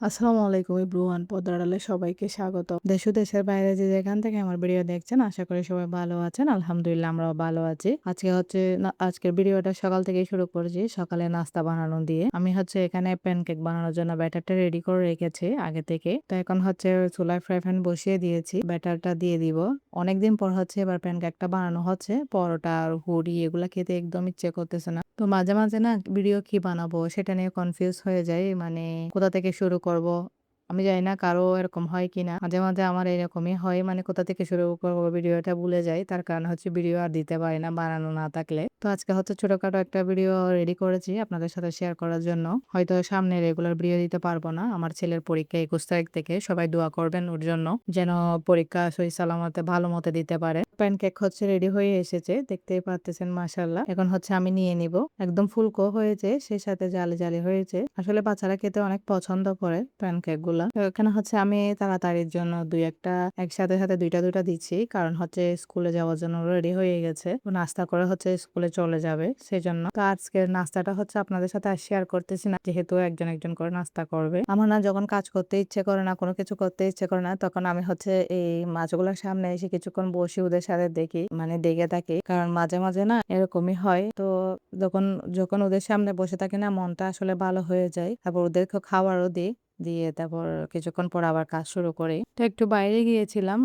আসসালামু আলাইকুম এভরিওয়ান। পর্দার আড়ালে সবাইকে স্বাগত। দেশ ও দেশের বাইরে যে যেখান থেকে আমার ভিডিও দেখছেন আশা করি সবাই ভালো আছেন। আলহামদুলিল্লাহ আমরাও ভালো আছি। আজকের ভিডিওটা সকাল থেকেই শুরু করেছি। সকালে নাস্তা বানানো দিয়ে। আমি এখানে প্যানকেক বানানোর জন্য ব্যাটারটা রেডি করে রেখেছি আগে থেকে। তো এখন চুলায় ফ্রাই প্যান বসিয়ে দিয়েছি। ব্যাটারটা দিয়ে দিব। অনেকদিন পর এবার প্যানকেকটা বানানো হচ্ছে। পরোটা আর হুড়ি এগুলা খেতে একদম ইচ্ছে করতেছে না। তো মাঝে, মাঝে না ভিডিও কি বানাবো সেটা নিয়ে কনফিউজ হয়ে যাই। মানে কোথা থেকে শুরু করব? আমি জানি না কারো এরকম হয় কিনা। মাঝে, মাঝে আমার এরকমই হয়। মানে কোথা থেকে শুরু করব ভিডিওটা ভুলে যাই। তার কারণ ভিডিও আর দিতে পারি না বানানো না থাকলে। তো আজকে ছোটখাটো একটা ভিডিও রেডি করেছি আপনাদের সাথে শেয়ার করার জন্য। হয়তো সামনে রেগুলার ভিডিও দিতে পারবো না। আমার ছেলের পরীক্ষা ২১ তারিখ থেকে। সবাই দোয়া করবেন ওর জন্য। যেন পরীক্ষা সহি সালামতে ভালো মতো দিতে পারে। প্যানকেক রেডি হয়ে এসেছে। দেখতেই পারতেছেন মাশাআল্লাহ। এখন আমি নিয়ে নিব। একদম ফুলকো হয়েছে, সেই সাথে জালি, জালি হয়েছে। আসলে বাচ্চারা খেতে অনেক পছন্দ করে প্যানকেক গুলা। তো এখানে আমি তাড়াতাড়ির জন্য ২-১ টা একসাথে সাথে ২ টা ২ টা দিচ্ছি। কারণ স্কুলে যাওয়ার জন্য রেডি হয়ে গেছে। তো নাস্তা করে স্কুলে চলে যাবে। সেজন্য। তো আজকের নাস্তাটা আপনাদের সাথে আর শেয়ার করতেছি না। যেহেতু একজন একজন করে নাস্তা করবে। আমার না যখন কাজ করতে ইচ্ছে করে না, কোনো কিছু করতে ইচ্ছে করে না, তখন আমি এই মাছগুলোর সামনে এসে কিছুক্ষণ বসে ওদের সাথে দেখি, মানে দেখে থাকি। কারণ মাঝে, মাঝে না এরকমই হয়। তো যখন যখন ওদের সামনে বসে থাকি না মনটা আসলে ভালো হয়ে যায়। তারপর ওদেরকে খাবারও দিই। দিয়ে তারপর কিছুক্ষণ পর আবার কাজ শুরু করি। তো একটু বাইরে গিয়েছিলাম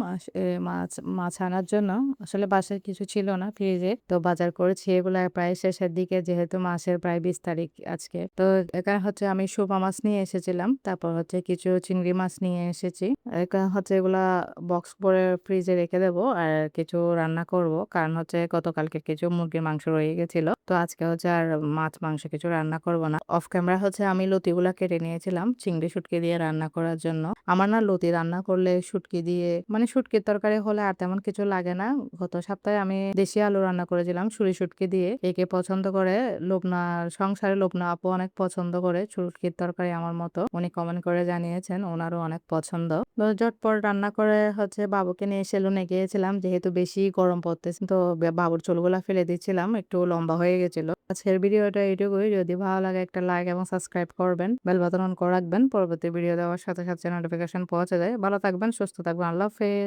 মাছ আনার জন্য। আসলে বাসায় কিছু ছিল না ফ্রিজে। তো বাজার করেছি এগুলা প্রায় শেষের দিকে, যেহেতু মাসের প্রায় ২০ তারিখ আজকে। তো এখানে আমি শোপা মাছ নিয়ে এসেছিলাম। তারপর কিছু চিংড়ি মাছ নিয়ে এসেছি। এখানে এগুলা বক্স করে ফ্রিজে রেখে দেবো। আর কিছু রান্না করব। কারণ গতকালকে কিছু মুরগির মাংস রয়ে গেছিল। তো আজকে আর মাছ মাংস কিছু রান্না করব না। অফ ক্যামেরা আমি লতিগুলা কেটে নিয়েছিলাম চিংড়ি শুটকি দিয়ে রান্না করার জন্য। আমার না লতি রান্না করলে শুটকি দিয়ে, মানে শুটকির তরকারি হলে আর তেমন কিছু লাগে না। গত সপ্তাহে আমি দেশি আলু রান্না করেছিলাম সুরি শুটকি দিয়ে। একে পছন্দ করে লোকনা, সংসারে লোকনা আপু অনেক পছন্দ করে শুটকির তরকারি আমার মতো। উনি কমেন্ট করে জানিয়েছেন ওনারও অনেক পছন্দ। তো ঝটপট রান্না করে বাবুকে নিয়ে সেলুনে গিয়েছিলাম, যেহেতু বেশি গরম পড়তেছে। তো বাবুর চুলগুলা ফেলে দিচ্ছিলাম, একটু লম্বা হয়ে গেছিল। আজকের ভিডিওটা এইটুকুই। যদি ভালো লাগে একটা লাইক এবং সাবস্ক্রাইব করবেন, বেল বাটন অন করে রাখবেন। পরবর্তী ভিডিও দেওয়ার সাথে সাথে নোটিফিকেশন পৌঁছে যায়। ভালো থাকবেন, সুস্থ থাকবেন। আল্লাহ হাফেজ।